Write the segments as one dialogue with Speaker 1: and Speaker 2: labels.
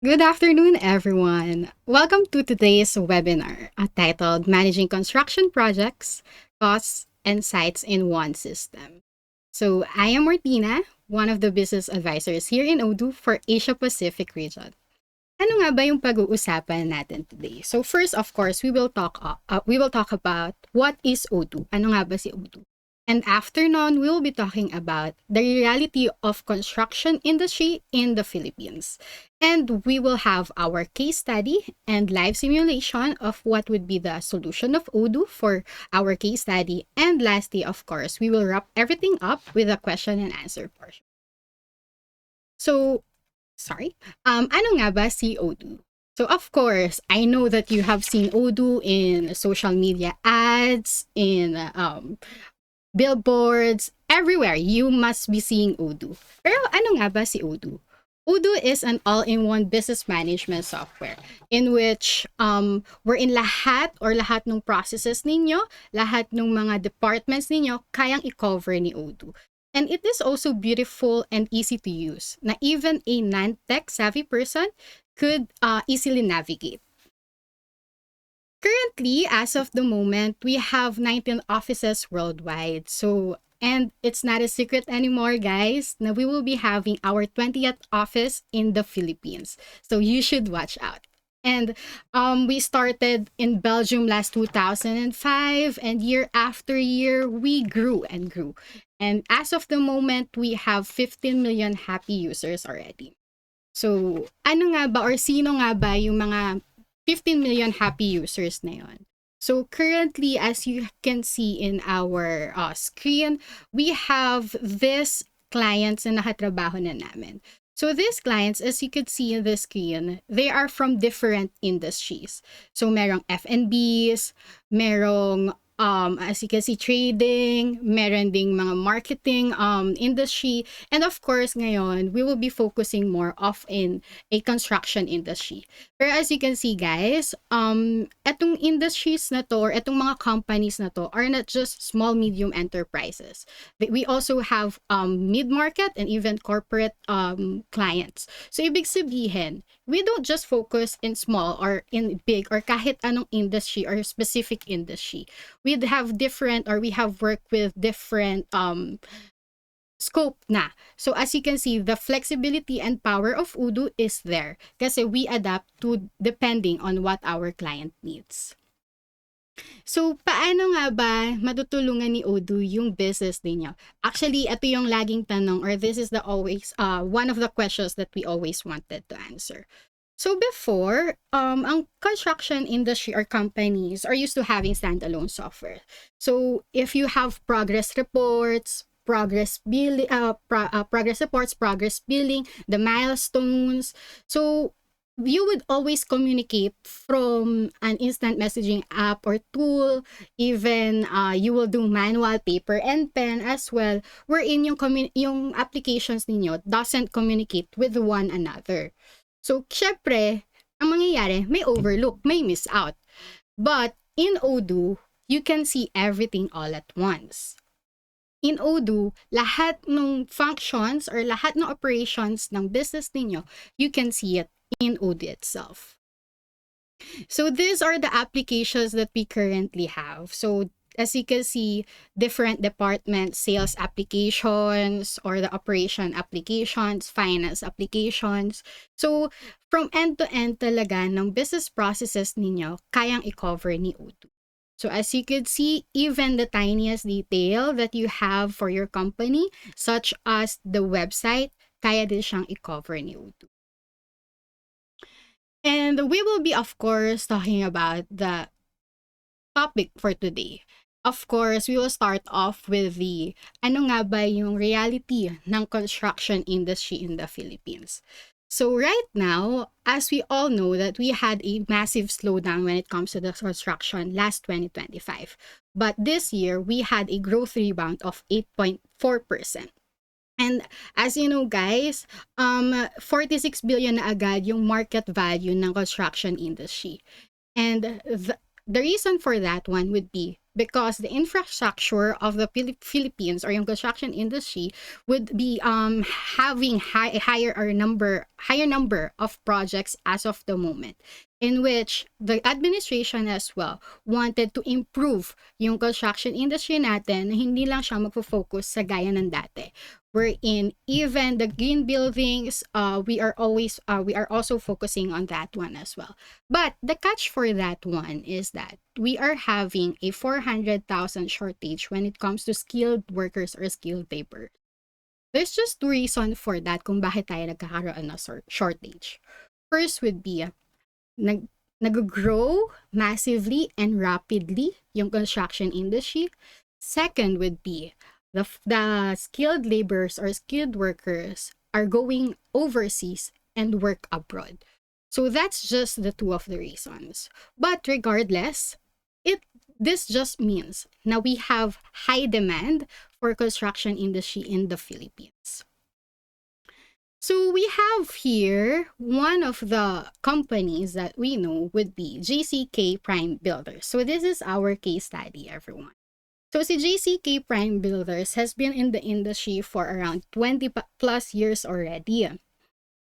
Speaker 1: Good afternoon, everyone. Welcome to today's webinar titled Managing Construction Projects, Costs, and Sites in One System. So, I am Martina, one of the business advisors here in Odoo for Asia Pacific region. Ano nga ba yung pag-uusapan natin today? So, first, of course, we will talk about what is Odoo. Ano nga ba si Odoo? And after nun, we will be talking about the reality of construction industry in the Philippines. And we will have our case study and live simulation of what would be the solution of Odoo for our case study. And lastly, of course, we will wrap everything up with a question and answer portion. So, ano nga ba si Odoo? So of course, I know that you have seen Odoo in social media ads, in billboards, everywhere. You must be seeing Odoo. Pero ano nga ba si Odoo? Odoo is an all-in-one business management software in which wherein lahat ng processes ninyo, lahat ng mga departments ninyo, kayang i-cover ni Odoo. And it is also beautiful and easy to use na even a non-tech savvy person could easily navigate. Currently, as of the moment, we have 19 offices worldwide. So, and it's not a secret anymore, guys, na we will be having our 20th office in the Philippines. So you should watch out. And we started in Belgium last 2005, and year after year, we grew and grew. And as of the moment, we have 15 million happy users already. So, ano nga ba or sino nga ba yung mga 15 million happy users na yon? So, currently, as you can see in our screen, we have this clients na nakatrabaho na namin. So, these clients, as you could see in the screen, they are from different industries. So, merong F&Bs, merong as you can see, trading, meron ding mga marketing industry, and of course, ngayon, we will be focusing more of in a construction industry. Pero as you can see, guys, etong industries na to or etong mga companies na to are not just small, medium enterprises. We also have mid-market and even corporate clients. So, ibig sabihin, we don't just focus in small or in big or kahit anong industry or specific industry. We have worked with different scope na. So as you can see, the flexibility and power of Odoo is there kasi we adapt to depending on what our client needs. So, paano nga ba matutulungan ni Odoo yung business ninyo? Actually, ito yung laging tanong or this is the always one of the questions that we always wanted to answer. So before, ang construction industry or companies are used to having standalone software. So if you have progress reports, progress billing, the milestones. So you would always communicate from an instant messaging app or tool. Even you will do manual paper and pen as well, wherein yung applications ninyo doesn't communicate with one another. So, syempre, ang mangyayari, may overlook, may miss out. But in Odoo, you can see everything all at once. In Odoo, lahat ng functions or lahat ng operations ng business ninyo, you can see it in Odoo itself. So these are the applications that we currently have. So as you can see, different departments, sales applications or the operation applications, finance applications. So from end to end talaga ng business processes ninyo, kayang i-cover ni Odoo. So as you could see, even the tiniest detail that you have for your company, such as the website, kaya din siyang i-cover ni Odoo. And we will be, of course, talking about the topic for today. Of course, we will start off with the ano nga ba yung reality ng construction industry in the Philippines. So right now, as we all know that we had a massive slowdown when it comes to the construction last 2025. But this year, we had a growth rebound of 8.4%. And as you know guys, 46 billion na agad yung market value ng construction industry. And the reason for that one would be because the infrastructure of the Philippines, or yung construction industry, would be having higher number of projects as of the moment, in which the administration as well wanted to improve yung construction industry natin, na hindi lang siya magfo-focus sa gaya ng dati, wherein even the green buildings, we are also focusing on that one as well. But the catch for that one is that we are having a 400,000 shortage when it comes to skilled workers or skilled labor. There's just two reasons for that kung bakit tayo nagkakaroon ng shortage. First would be, nag-grow massively and rapidly yung construction industry. Second would be, the skilled laborers or skilled workers are going overseas and work abroad. So that's just the two of the reasons. But regardless, this just means now we have high demand for construction industry in the Philippines. So we have here one of the companies that we know would be JCK Prime Builders. So this is our case study, everyone. So si JCK Prime Builders has been in the industry for around 20 plus years already.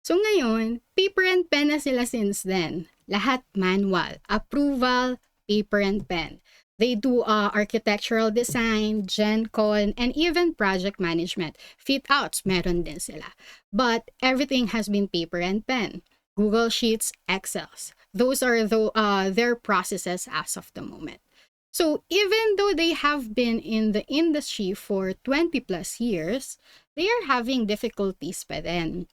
Speaker 1: So ngayon, paper and pen na sila since then. Lahat manual, approval, paper and pen. They do architectural design, gen con, and even project management. Fit outs, meron din sila. But everything has been paper and pen. Google Sheets, Excels. Those are their processes as of the moment. So even though they have been in the industry for 20 plus years, they are having difficulties pa then.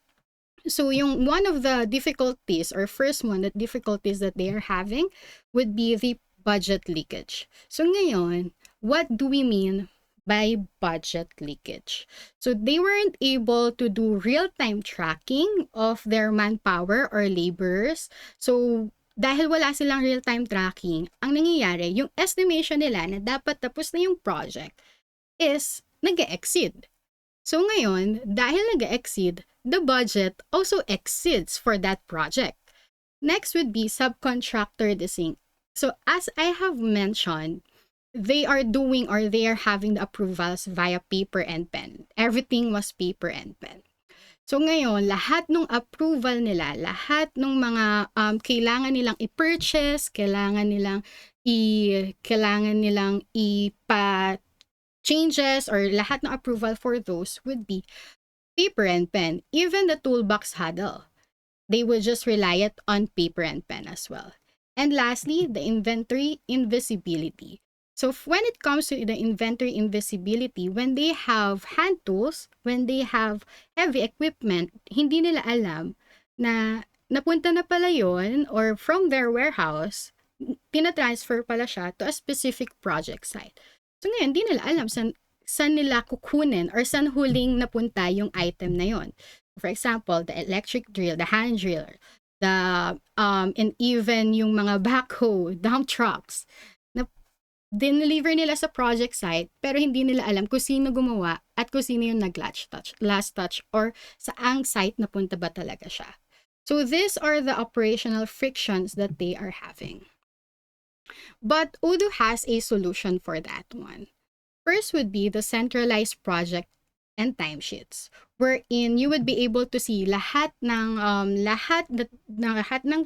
Speaker 1: So yung one of the difficulties, or first one, the difficulties that they are having would be the budget leakage. So ngayon, what do we mean by budget leakage? So they weren't able to do real-time tracking of their manpower or laborers. So dahil wala silang real-time tracking, ang nangyayari, yung estimation nila na dapat tapos na yung project is nag-exceed. So ngayon, dahil nag-exceed, the budget also exceeds for that project. Next would be subcontractor design. So as I have mentioned, they are having the approvals via paper and pen. Everything was paper and pen. So ngayon, lahat ng approval nila, lahat ng mga kailangan nilang i-purchase, kailangan nilang changes, or lahat ng approval for those would be paper and pen. Even the toolbox huddle, they will just rely it on paper and pen as well. And lastly, the inventory invisibility. So when it comes to the inventory invisibility, when they have hand tools, when they have heavy equipment, hindi nila alam na napunta na pala yun, or from their warehouse, tina-transfer pala siya to a specific project site. So ngayon, hindi nila alam saan nila kukunin or saan huling napunta yung item na yon. For example, the electric drill, the hand driller, and even yung mga backhoe, dump trucks, dineliver nila sa project site, pero hindi nila alam kung sino gumawa at kung sino yung last touch, or saang site napunta ba talaga siya. So these are the operational frictions that they are having. But Odoo has a solution for that one. First would be the centralized project and timesheets, wherein you would be able to see lahat ng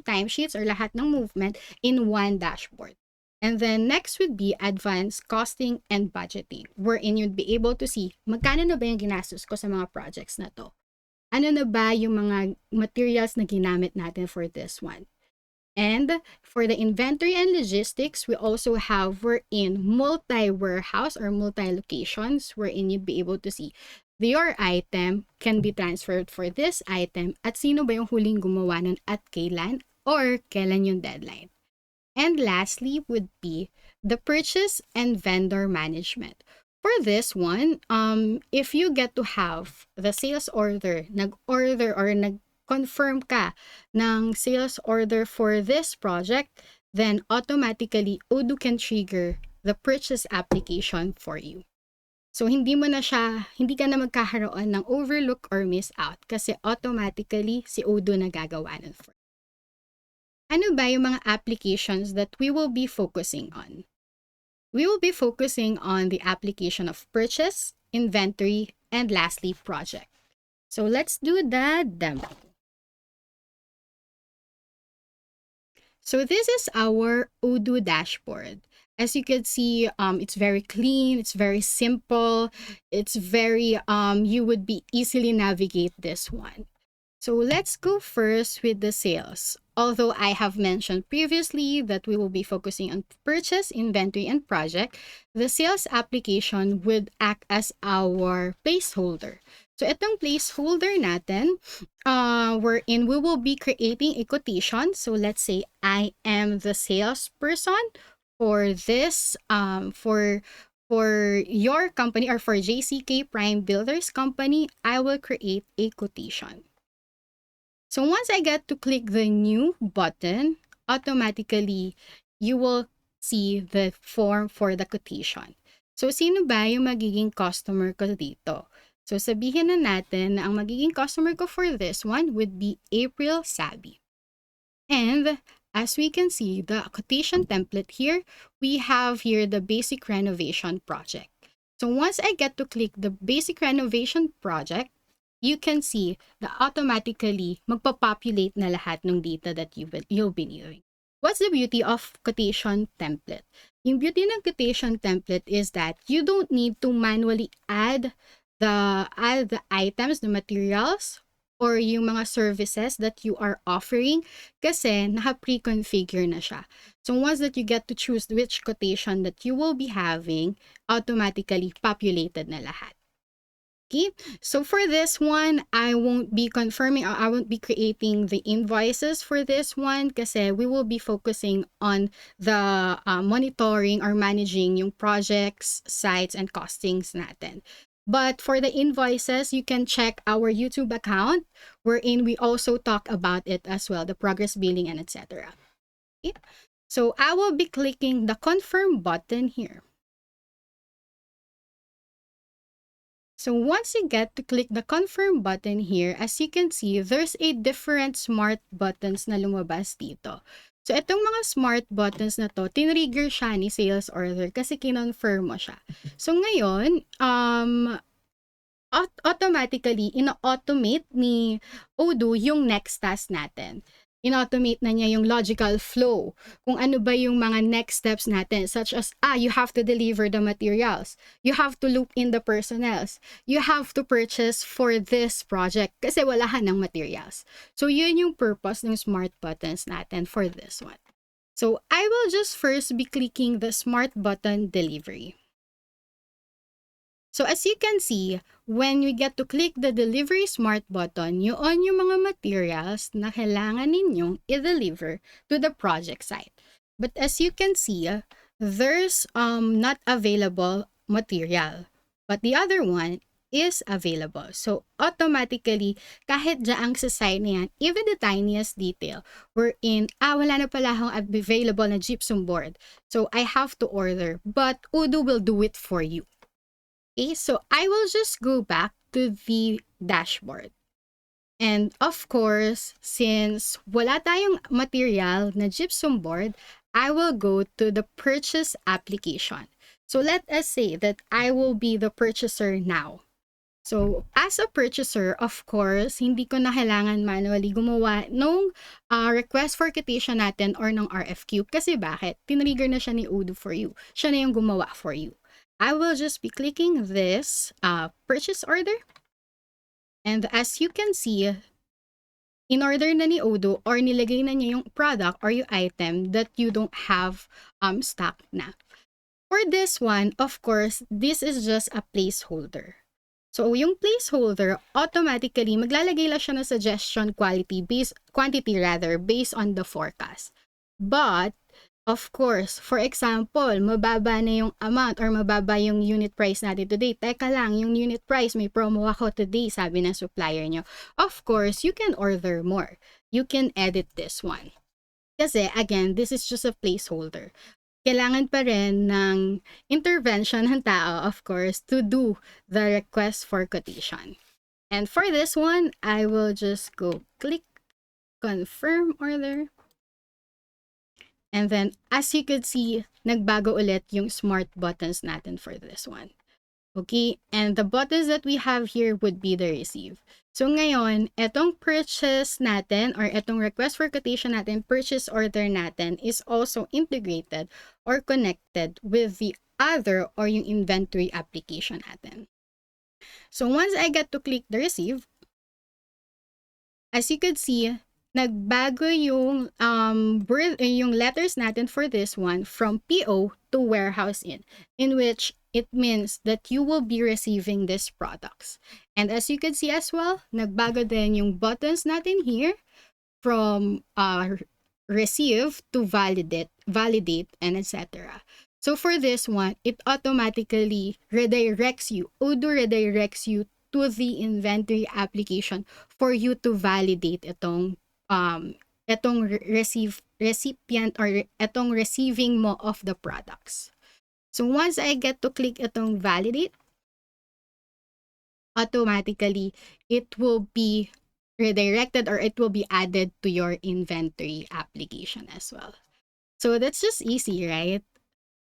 Speaker 1: timesheets or lahat ng movement in one dashboard. And then next would be advanced costing and budgeting, wherein you'd be able to see magkano na ba yung ginastos ko sa mga projects na to. Ano na ba yung mga materials na ginamit natin for this one. And for the inventory and logistics, we also have wherein multi-warehouse or multi-locations, wherein you'd be able to see your item can be transferred for this item at sino ba yung huling gumawa nun at kailan, or kailan yung deadline. And lastly would be the purchase and vendor management. For this one, if you get to have the sales order, nag-order or nag-confirm ka ng sales order for this project, then automatically Odoo can trigger the purchase application for you. So hindi ka na magkakaroon ng overlook or miss out kasi automatically si Odoo na gagawa nun for you. Ano ba yung mga applications that we will be focusing on? We will be focusing on the application of purchase, inventory, and lastly, project. So let's do the demo. So this is our Odoo dashboard. As you can see, it's very clean, it's very simple, it's very, you would be easily navigate this one. So let's go first with the sales. Although I have mentioned previously that we will be focusing on purchase, inventory, and project, the sales application would act as our placeholder. So itong placeholder natin, wherein we will be creating a quotation. So let's say I am the salesperson for this, for your company or for JCK Prime Builders Company, I will create a quotation. So once I get to click the new button, automatically you will see the form for the quotation. So sino ba yung magiging customer ko dito? So sabihin na natin na ang magiging customer ko for this one would be April Sabi. And as we can see, the quotation template here, we have here the basic renovation project. So once I get to click the basic renovation project, you can see that automatically magpa-populate na lahat ng data that you'll be needing. What's the beauty of quotation template? Yung beauty ng quotation template is that you don't need to manually add the items, the materials, or yung mga services that you are offering kasi naka-pre-configure na siya. So once that you get to choose which quotation that you will be having, automatically populated na lahat. Okay, so for this one, I won't be creating the invoices for this one kasi we will be focusing on the monitoring or managing yung projects, sites, and costings natin. But for the invoices, you can check our YouTube account wherein we also talk about it as well, the progress billing and etc. Okay, so I will be clicking the confirm button here. So once you get to click the confirm button here, as you can see, there's a different smart buttons na lumabas dito. So itong mga smart buttons na to, tinrigger siya ni sales order kasi kinonfirm mo siya. So ngayon, automatically, ina-automate ni Odoo yung next task natin. In-automate na niya yung logical flow. Kung ano ba yung mga next steps natin, such as, you have to deliver the materials. You have to loop in the personnels. You have to purchase for this project kasi wala ka ng materials. So, yun yung purpose ng smart buttons natin for this one. So, I will just first be clicking the smart button delivery. So as you can see, when we get to click the delivery smart button, yun yung mga materials na kailangan ninyong i-deliver to the project site. But as you can see, there's not available material. But the other one is available. So automatically, kahit dyan sa site na yan, even the tiniest detail, wherein, wala na pala akong available na gypsum board. So I have to order, but Odoo will do it for you. Okay, so I will just go back to the dashboard. And of course, since wala tayong material na gypsum board, I will go to the purchase application. So let us say that I will be the purchaser now. So as a purchaser, of course, hindi ko na kailangan manually gumawa nung request for quotation natin or ng RFQ. Kasi bakit? Tinrigger na siya ni Odoo for you. Siya na yung gumawa for you. I will just be clicking this purchase order. And as you can see, in order na ni Odoo or nilagay na niya yung product or yung item that you don't have stock na. For this one, of course, this is just a placeholder. So yung placeholder, automatically maglalagay lang siya ng suggestion quantity based on the forecast. But of course, for example, mababa na yung amount or mababa yung unit price natin today. Teka lang, yung unit price, may promo ako today, sabi ng supplier nyo. Of course, you can order more. You can edit this one. Kasi, again, this is just a placeholder. Kailangan pa rin ng intervention ng tao, of course, to do the request for quotation. And for this one, I will just go click confirm order. And then, as you could see, nagbago ulit yung smart buttons natin for this one. Okay, and the buttons that we have here would be the receive. So ngayon, etong purchase natin or etong request for quotation natin, purchase order natin is also integrated or connected with the other or yung inventory application natin. So once I get to click the receive, as you could see, nagbago yung yung letters natin for this one from PO to warehouse in which it means that you will be receiving these products. And as you can see as well, nagbago din yung buttons natin here from receive to validate and etc. So for this one, it automatically redirects you, Odoo redirects you to the inventory application for you to validate itong recipient or itong receiving mo of the products. So once I get to click itong validate, automatically it will be redirected or it will be added to your inventory application as well. So that's just easy, right?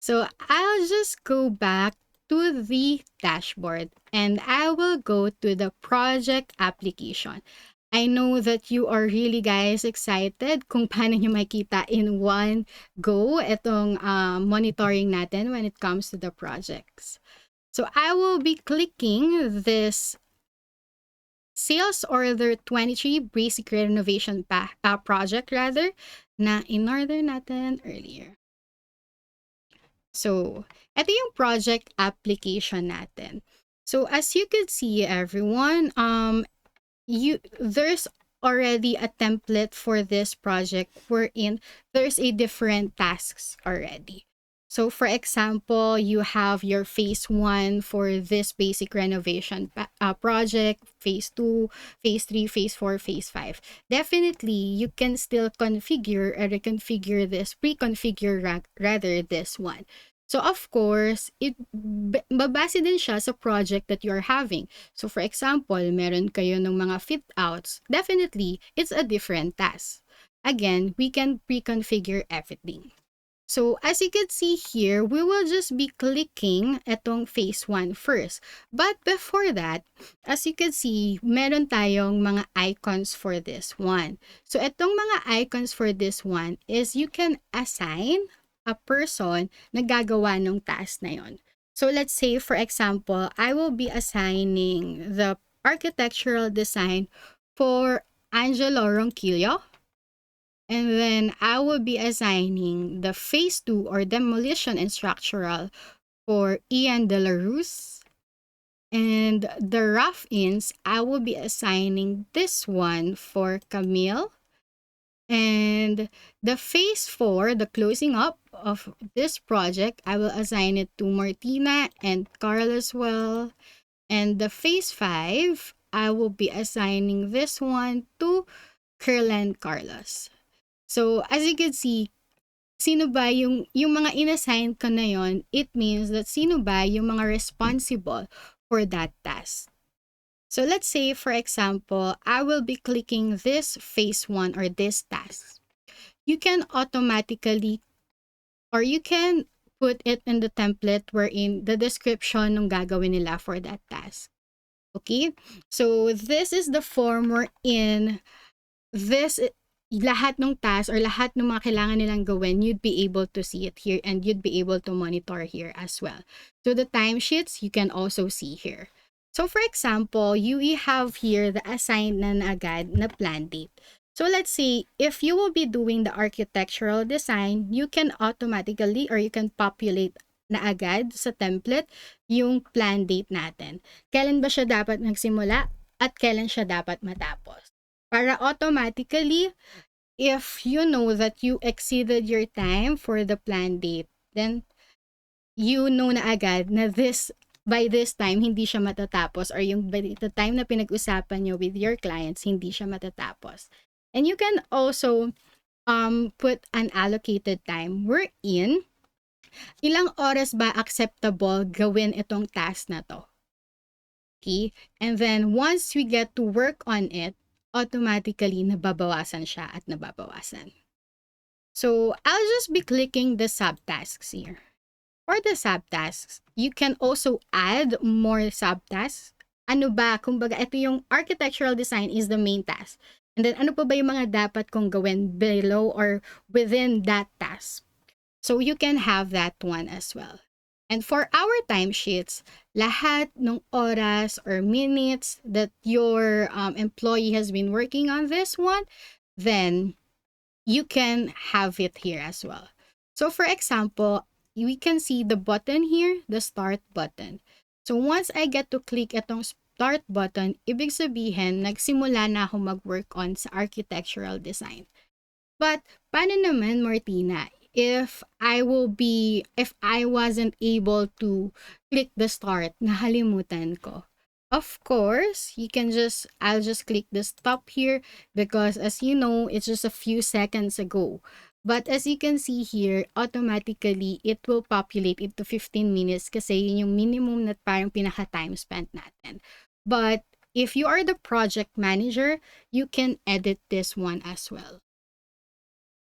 Speaker 1: So I'll just go back to the dashboard and I will go to the project application. I know that you are really guys excited kung paano nyo makita in one go itong monitoring natin when it comes to the projects. So I will be clicking this sales order 23 basic renovation project rather na in-order natin earlier. So, ito yung project application natin. So, as you could see, everyone, there's already a template for this project wherein there's a different tasks already. So, for example, you have your phase 1 for this basic renovation project, phase 2, phase 3, phase 4, phase 5. Definitely, you can still configure or reconfigure this, pre-configure rather this one. So, of course, babase din siya sa project that you're having. So, for example, meron kayo ng mga fit-outs. Definitely, it's a different task. Again, we can pre-configure everything. So, as you can see here, we will just be clicking itong phase 1 first. But before that, as you can see, meron tayong mga icons for this one. So, itong mga icons for this one is you can assign a person na gagawa ng task na yon. So, let's say, for example, I will be assigning the architectural design for Angelo Ronquillo. And then I will be assigning the phase 2 or demolition and structural for Ian De La Ruz. And the rough-ins, I will be assigning this one for Camille. And the phase 4, the closing up of this project, I will assign it to Martina and Carl as well. And the phase 5, I will be assigning this one to Kerlan Carlos. So, as you can see, sino ba yung mga inassign ko na yon, it means that sino ba yung mga responsible for that task. So, let's say, for example, I will be clicking this phase 1 or this task. You can automatically, or you can put it in the template wherein the description ng gagawin nila for that task. Okay? So, this is the form wherein this lahat ng task or lahat ng mga kailangan nilang gawin, you'd be able to see it here and you'd be able to monitor here as well. So the timesheets, you can also see here. So for example, you have here the assigned na agad na plan date. So let's say, if you will be doing the architectural design, you can automatically or you can populate na agad sa template yung plan date natin. Kailan ba siya dapat nagsimula at kailan siya dapat matapos? Para automatically, if you know that you exceeded your time for the plan date, then you know na agad na by this time, hindi siya matatapos or yung by the time na pinag-usapan nyo with your clients, hindi siya matatapos. And you can also put an allocated time wherein ilang oras ba acceptable gawin itong task na to. Okay? And then once we get to work on it, automatically nababawasan siya at nababawasan. So I'll just be clicking the subtasks here. For the subtasks, you can also add more subtasks. Ano ba? Kumbaga, ito yung architectural design is the main task. And then, ano pa ba yung mga dapat kong gawin below or within that task? So, you can have that one as well. And for our timesheets, lahat ng oras or minutes that your employee has been working on this one, then you can have it here as well. So for example, we can see the button here, the start button. So once I get to click itong start button, ibig sabihin, nagsimula na ako mag-work on sa architectural design. But paano naman, Martina, if I wasn't able to click the start, nahalimutan ko. Of course, I'll just click the stop here because as you know, it's just a few seconds ago. But as you can see here, automatically, it will populate into 15 minutes kasi yun yung minimum na parang pinaka-time spent natin. But if you are the project manager, you can edit this one as well.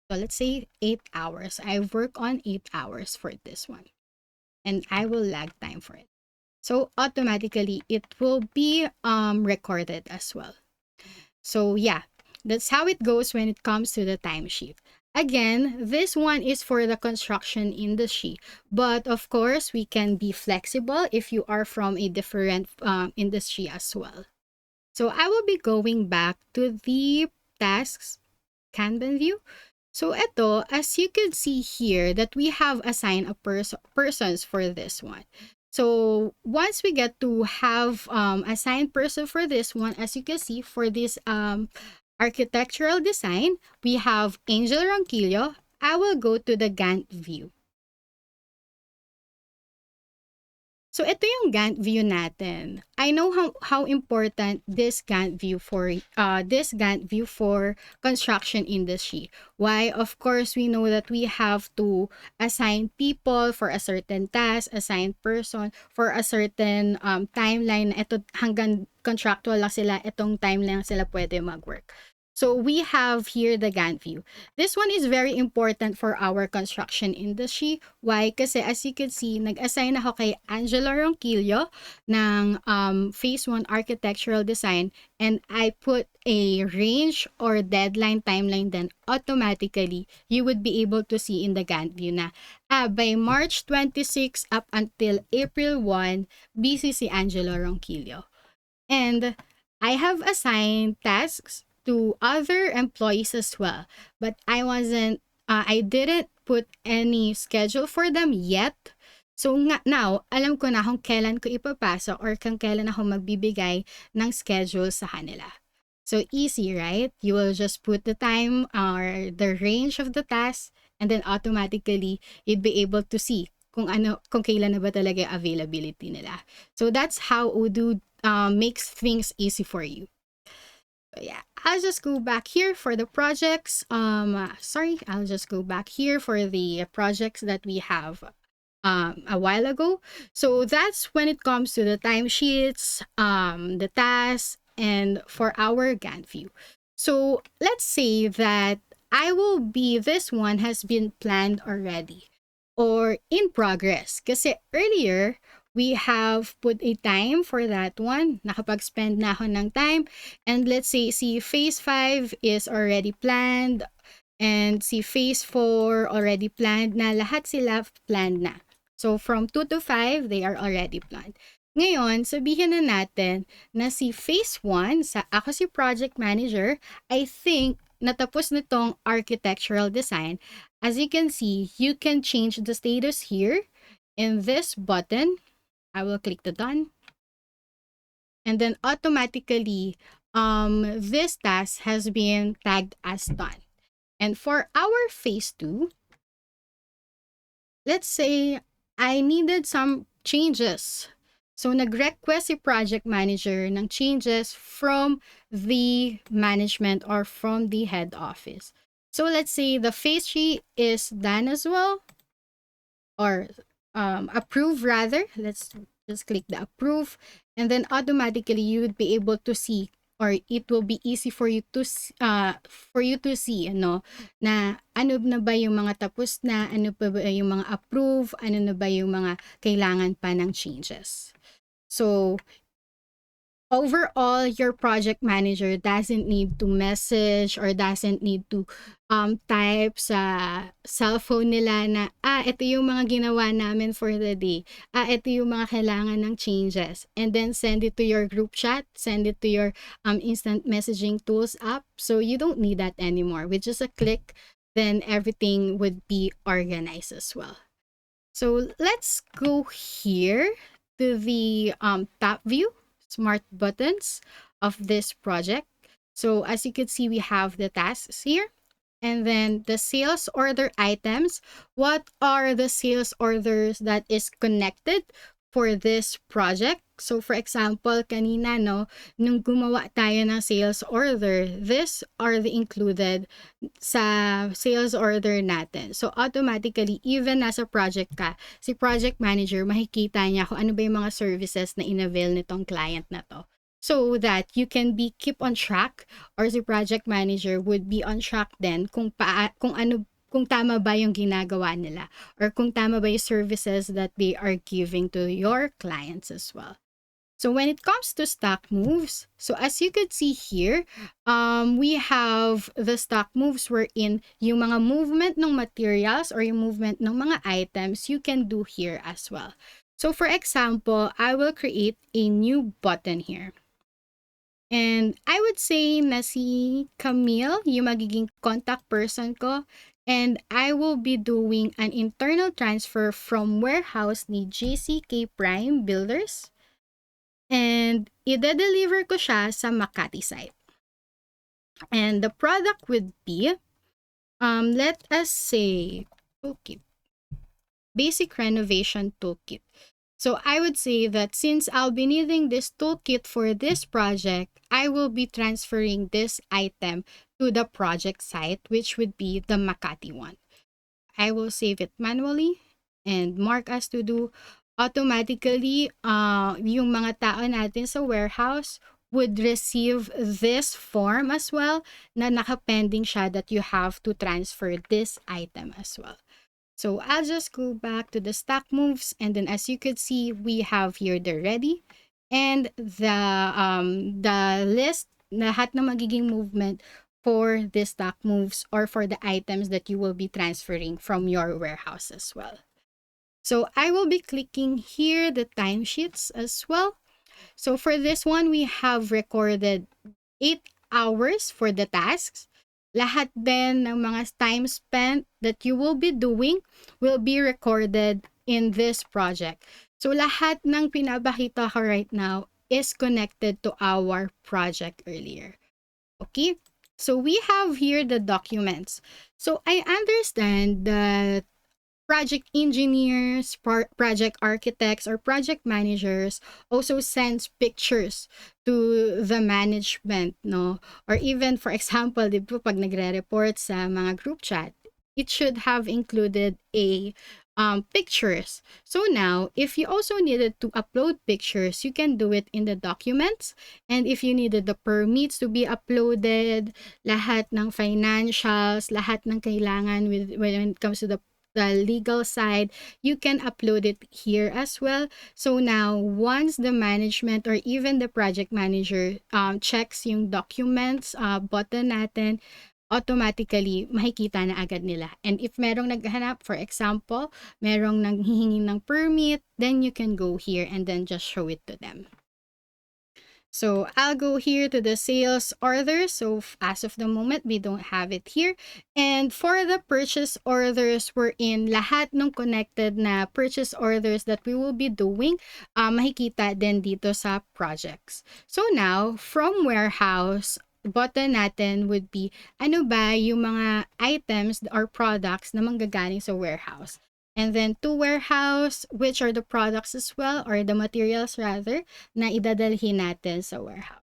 Speaker 1: So let's say 8 hours. I work on 8 hours for this one. And I will lag time for it. So automatically it will be recorded as well. So yeah, that's how it goes when it comes to the timesheet. Again, this one is for the construction industry, but of course we can be flexible if you are from a different industry as well. So I will be going back to the tasks Kanban view. So ito, as you can see here that we have assigned a persons for this one. So once we get to have assigned person for this one, as you can see for this architectural design, we have Angel Ronquillo. I will go to the Gantt view. So ito yung Gantt view natin. I know how important this Gantt view for construction industry. Why? Of course, we know that we have to assign people for a certain task, assign person for a certain timeline. Ito hanggang contractual lang sila, itong timeline lang sila pwede mag-work. So we have here the Gantt view. This one is very important for our construction industry. Why? Kasi as you can see, nag-assign ako kay Angela Ronquillo ng Phase 1 Architectural Design and I put a range or deadline timeline, then automatically you would be able to see in the Gantt view na by March 26 up until April 1, busy si Angela Ronquillo. And I have assigned tasks to other employees as well, but I didn't put any schedule for them yet. So now, alam ko na kung kailan ko ipapasa or kung kailan ako magbibigay ng schedule sa kanila. So easy, right? You will just put the time or the range of the task and then automatically you'd be able to see kung kailan na ba talaga yung availability nila. So that's how Odoo makes things easy for you. So yeah, I'll just go back here for the projects. I'll just go back here for the projects that we have a while ago. So that's when it comes to the timesheets, the tasks, and for our Gantt view. So let's say that this one has been planned already or in progress. Kasi earlier, we have put a time for that one. Nakapag-spend na ako ng time. And let's say, si Phase 5 is already planned. And si Phase 4 already planned na. Lahat sila planned na. So, from 2 to 5, they are already planned. Ngayon, sabihin na natin na si Phase 1, ako si Project Manager, I think natapos nitong architectural design. As you can see, you can change the status here in this button. I will click the done. And then automatically, this task has been tagged as done. And for our Phase 2, let's say I needed some changes. So nag-request si project manager ng changes from the management or from the head office. So let's say the Phase 3 is done as well, or approve rather. Let's just click the approve, and then automatically you would be able to see or it will be easy for you to see ano na ano na ba yung mga tapos na, ano pa ba yung mga approve, ano na ba yung mga kailangan pa ng changes. So overall, your project manager doesn't need to message or doesn't need to type sa cellphone nila na, ito yung mga ginawa namin for the day. Ito yung mga kailangan ng changes. And then send it to your group chat, send it to your instant messaging tools app. So you don't need that anymore. With just a click, then everything would be organized as well. So let's go here to the top view smart buttons of this project. So as you can see, we have the tasks here. And then the sales order items. What are the sales orders that is connected for this project? So for example, kanina no, nung gumawa tayo ng sales order, this are the included sa sales order natin. So automatically, even nasa project ka, si project manager, makikita niya kung ano ba yung mga services na in-avail nitong client na to. So that you can be keep on track, or si project manager would be on track din kung tama ba yung ginagawa nila, or kung tama ba yung services that they are giving to your clients as well. So when it comes to stock moves, so as you could see here, we have the stock moves wherein yung mga movement ng materials or yung movement ng mga items you can do here as well. So for example, I will create a new button here. And I would say na si Camille yung magiging contact person ko. And I will be doing an internal transfer from warehouse ni JCK Prime Builders. And i-deliver ko siya sa Makati site. And the product would be, let us say, toolkit. Basic renovation toolkit. So I would say that since I'll be needing this toolkit for this project, I will be transferring this item to the project site, which would be the Makati one. I will save it manually and mark as to do. Automatically, yung mga tao natin sa warehouse would receive this form as well na nakapending siya that you have to transfer this item as well. So I'll just go back to the stock moves, and then as you could see, we have here the ready and the list, lahat na magiging movement for the stock moves or for the items that you will be transferring from your warehouse as well. So I will be clicking here the timesheets as well. So for this one, we have recorded 8 hours for the tasks. Lahat din ng mga time spent that you will be doing will be recorded in this project. So lahat ng pinapakita ko right now is connected to our project earlier. Okay? So we have here the documents. So I understand that project engineers, project architects, or project managers also sends pictures to the management, no? Or even, for example, di ba, pag nagre-report sa mga group chat, it should have included a pictures. So now, if you also needed to upload pictures, you can do it in the documents. And if you needed the permits to be uploaded, lahat ng financials, lahat ng kailangan when it comes to the legal side, you can upload it here as well. So now, once the management or even the project manager checks yung documents button natin, automatically makikita na agad nila. And if merong naghanap, for example, merong nanghihingi ng permit, then you can go here and then just show it to them. So I'll go here to the sales order. So as of the moment, we don't have it here. And for the purchase orders, we're in lahat ng connected na purchase orders that we will be doing, makikita din dito sa projects. So now, from warehouse, button natin would be, ano ba yung mga items or products na manggagaling sa warehouse. And then to warehouse, which are the products as well, or the materials rather, na idadalhin natin sa warehouse.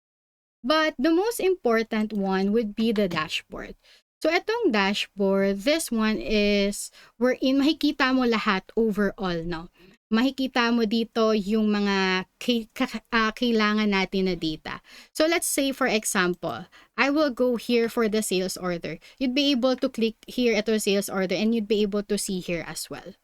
Speaker 1: But the most important one would be the dashboard. So itong dashboard, this one is wherein makikita mo lahat overall, no? makikita mo dito yung mga kailangan natin na data. So let's say for example, I will go here for the sales order. You'd be able to click here at the sales order and you'd be able to see here as well.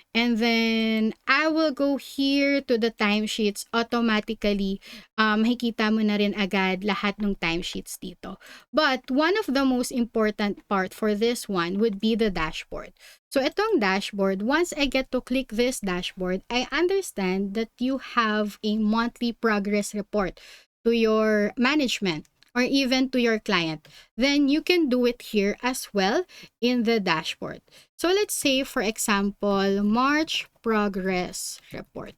Speaker 1: And then, I will go here to the timesheets. Automatically, makikita mo na rin agad lahat ng timesheets dito. But, one of the most important part for this one would be the dashboard. So, itong dashboard, once I get to click this dashboard, I understand that you have a monthly progress report to your management or even to your client. Then, you can do it here as well in the dashboard. So let's say, for example, March progress report.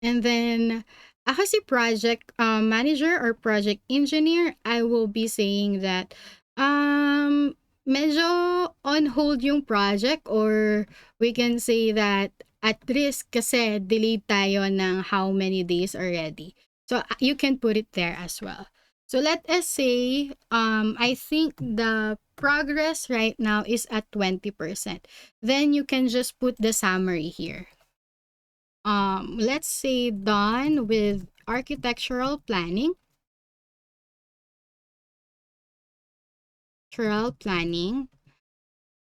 Speaker 1: And then, ako si project manager or project engineer, I will be saying that medyo on hold yung project, or we can say that at risk kasi delayed tayo ng how many days already. So you can put it there as well. So let us say, I think the progress right now is at 20%. Then you can just put the summary here. Let's say done with architectural planning.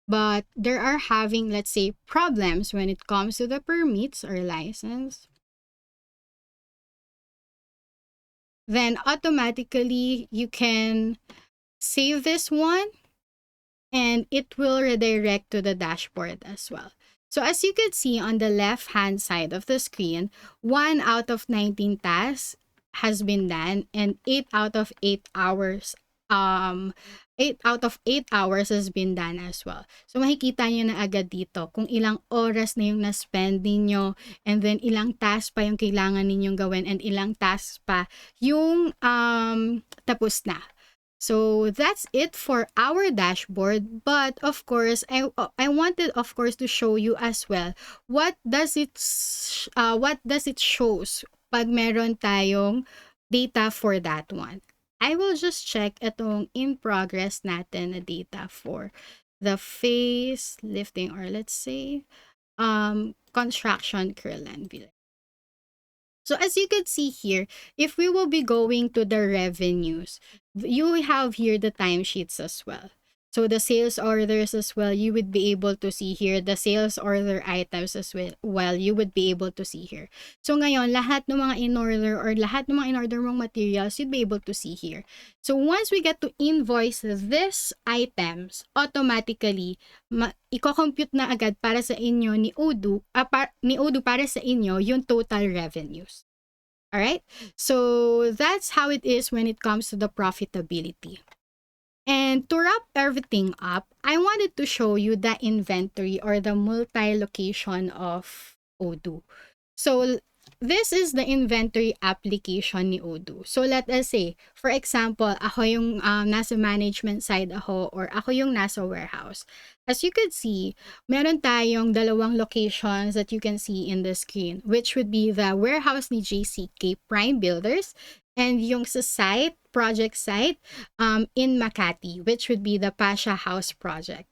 Speaker 1: But there are having, let's say, problems when it comes to the permits or license. Then automatically you can save this one and it will redirect to the dashboard as well. So as you can see on the left hand side of the screen, 1 out of 19 tasks has been done and 8 out of 8 hours 8 out of 8 hours has been done as well. So makikita nyo na agad dito kung ilang oras na yung na-spend ninyo, and then ilang tasks pa yung kailangan ninyong gawin, and ilang tasks pa yung tapos na. So that's it for our dashboard. But of course, I wanted of course to show you as well what does it shows pag meron tayong data for that one. I will just check itong in progress natin na data for the face lifting, or let's say construction Kirlan Village. So as you can see here, if we will be going to the revenues, you have here the timesheets as well. So the sales orders as well, you would be able to see here the sales order items as well, you would be able to see here. So ngayon, lahat ng mga in-order or lahat ng mga in-order mong materials, you'd be able to see here. So once we get to invoice these items, automatically, i-compute na agad para sa inyo ni Odoo, para sa inyo yung total revenues. Alright? So that's how it is when it comes to the profitability. And to wrap everything up, I wanted to show you the inventory or the multi-location of Odoo. So this is the inventory application ni Odoo. So let us say, for example, ako yung nasa management side ako, or ako yung nasa warehouse. As you can see, meron tayong dalawang locations that you can see in the screen, which would be the warehouse ni JCK Prime Builders and yung sa site, project site in Makati, which would be the Pasha House project.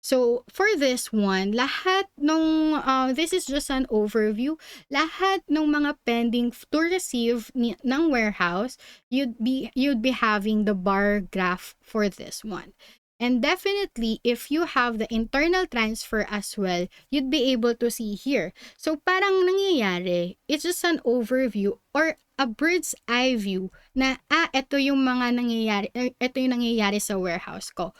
Speaker 1: So, for this one, lahat nung, this is just an overview, lahat ng mga pending to receive ng warehouse, you'd be having the bar graph for this one. And definitely, if you have the internal transfer as well, you'd be able to see here. So, parang nangyayari, it's just an overview or a bird's eye view na, ito yung mga nangyayari, ito yung nangyayari sa warehouse ko.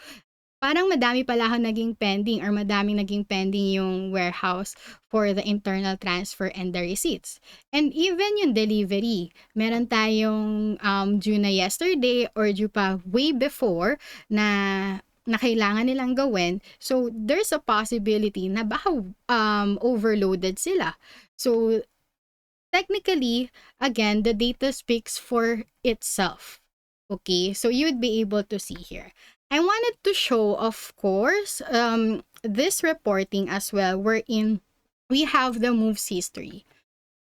Speaker 1: Parang madami pala ako naging pending, or madaming naging pending yung warehouse for the internal transfer and the receipts. And even yung delivery, meron tayong due na yesterday or due pa way before na kailangan nilang gawin. So, there's a possibility na baka overloaded sila. So, technically, again, the data speaks for itself. Okay, so you would be able to see here. I wanted to show, of course, this reporting as well, wherein we have the moves history.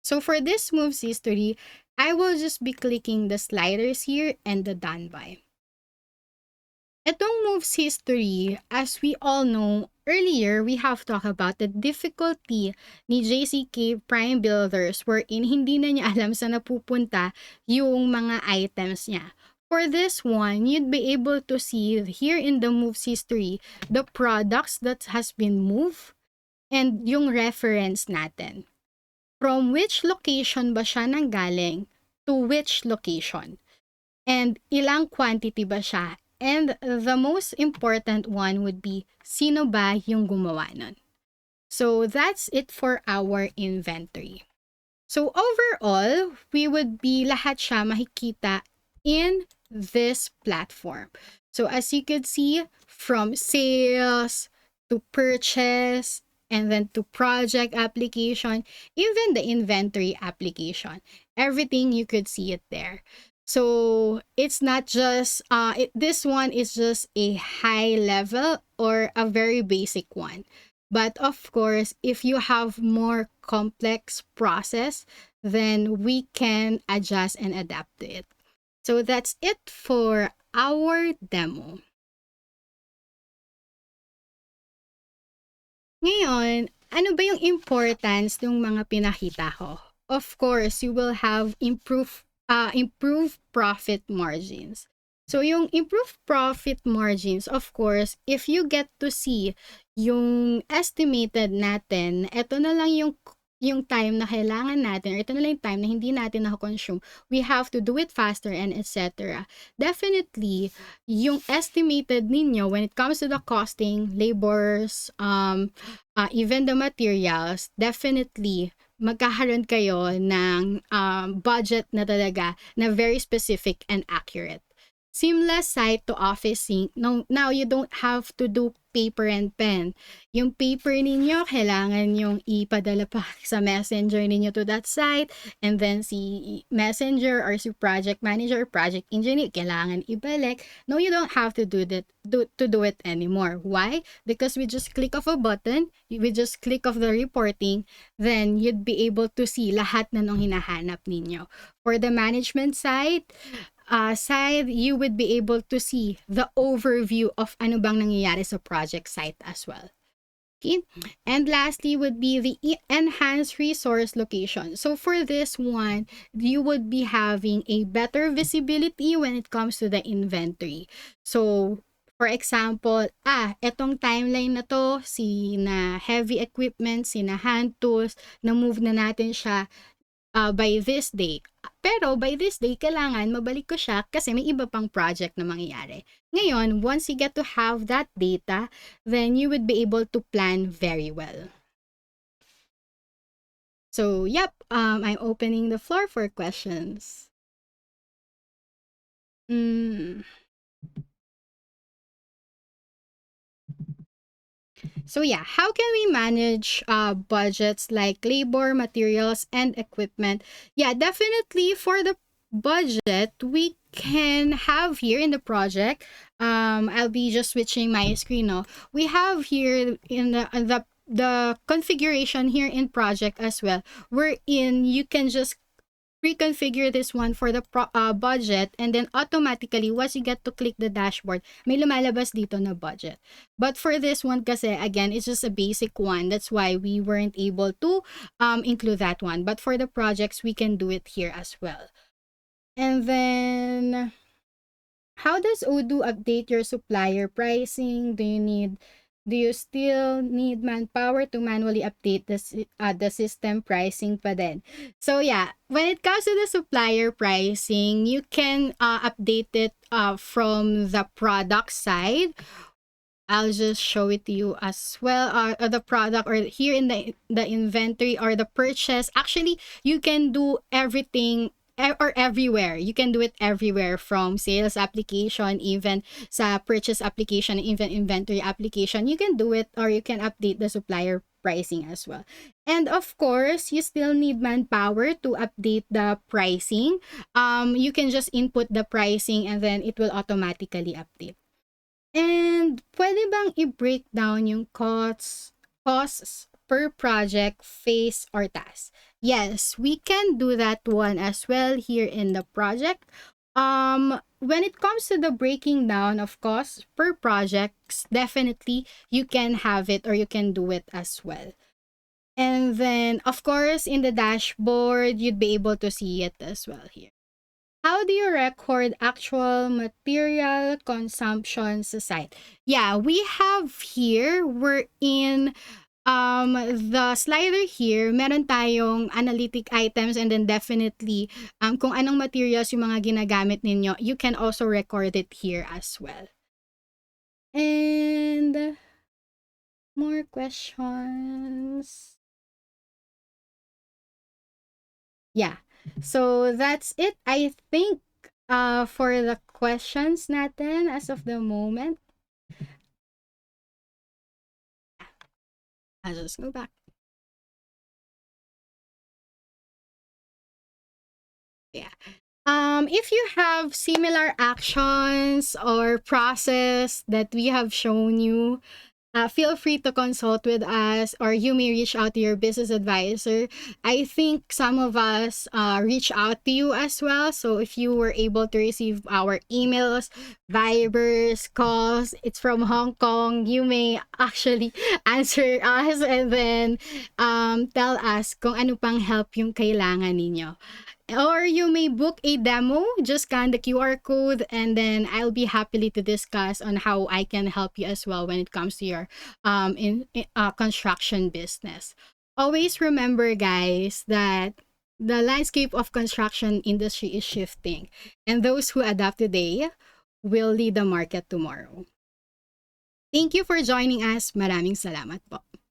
Speaker 1: So for this moves history, I will just be clicking the sliders here and the done by. Itong moves history, as we all know, earlier, we have talked about the difficulty ni JCK Prime Builders wherein hindi na niya alam saan napupunta yung mga items niya. For this one, you'd be able to see here in the moves history the products that has been moved and yung reference natin. From which location ba siya nanggaling to which location? And ilang quantity ba siya? And the most important one would be, sino ba yung gumawa nun? So that's it for our inventory. So overall, we would be lahat siya makikita in this platform. So as you could see, from sales to purchase, and then to project application, even the inventory application, everything you could see it there. So it's not just this one is just a high level or a very basic one. But of course, if you have more complex process, then we can adjust and adapt to it. So that's it for our demo. Ngayon, ano ba yung importance ng mga pinakita ko? Of course, you will have improved profit margins. So yung improved profit margins, of course, if you get to see yung estimated natin, ito na lang yung time na kailangan natin, or ito na lang yung time na hindi natin na-consume, we have to do it faster and etc. Definitely, yung estimated ninyo when it comes to the costing, labors, even the materials, definitely magkakaroon kayo ng budget na talaga na very specific and accurate. Seamless site to office sync. Now you don't have to do paper and pen. Yung paper ninyo, kailangan yung ipadala pa sa messenger ninyo to that site, and then si messenger or si project manager or project engineer, kailangan ibalik. No, you don't have to do it anymore. Why? Because we just click of a button, we just click of the reporting, then you'd be able to see lahat na nung hinahanap ninyo. For the management side, you would be able to see the overview of ano bang nangyayari sa project site as well. Okay. And lastly would be the enhanced resource location. So for this one, you would be having a better visibility when it comes to the inventory. So for example, etong timeline na to, sina heavy equipment, sina hand tools, na-move na natin siya by this day. Pero by this day, kailangan mabalik ko siya kasi may iba pang project na mangyayari. Ngayon, once you get to have that data, then you would be able to plan very well. So, yep, I'm opening the floor for questions. So yeah, how can we manage budgets like labor, materials, and equipment? Yeah, definitely for the budget, we can have here in the project, I'll be just switching my screen now. We have here in the configuration here in project as well, wherein you can just pre-configure this one for the budget, and then automatically once you get to click the dashboard, may lumalabas dito na budget. But for this one kasi, again, it's just a basic one. That's why we weren't able to include that one. But for the projects, we can do it here as well. And then, how does Odoo update your supplier pricing? Do you still need manpower to manually update the system pricing pa din? So yeah, when it comes to the supplier pricing, you can update it from the product side. I'll just show it to you as well. The product, or here in the inventory or the purchase. Actually, you can do everything or everywhere. You can do it everywhere, from sales application, even sa purchase application, even inventory application. You can do it, or you can update the supplier pricing as well. And of course, you still need manpower to update the pricing. You can just input the pricing and then it will automatically update. And pwede bang i-break down yung costs per project, phase, or task? Yes, we can do that one as well here in the project. When it comes to the breaking down of costs per projects, definitely you can have it or you can do it as well. And then, of course, in the dashboard, you'd be able to see it as well here. How do you record actual material consumption sa site? Yeah, we have here, we're in the slider here, meron tayong analytic items and then definitely kung anong materials yung mga ginagamit ninyo, you can also record it here as well. And more questions. Yeah. So that's it. I think for the questions natin as of the moment. I'll just go back. Yeah. If you have similar actions or process that we have shown you, feel free to consult with us or you may reach out to your business advisor. I think some of us reach out to you as well. So if you were able to receive our emails, Vibers, calls, it's from Hong Kong, you may actually answer us and then tell us kung ano pang help yung kailangan ninyo. Or you may book a demo, just scan the QR code, and then I'll be happily to discuss on how I can help you as well when it comes to your construction business. Always remember, guys, that the landscape of construction industry is shifting, and those who adapt today will lead the market tomorrow. Thank you for joining us. Maraming salamat po.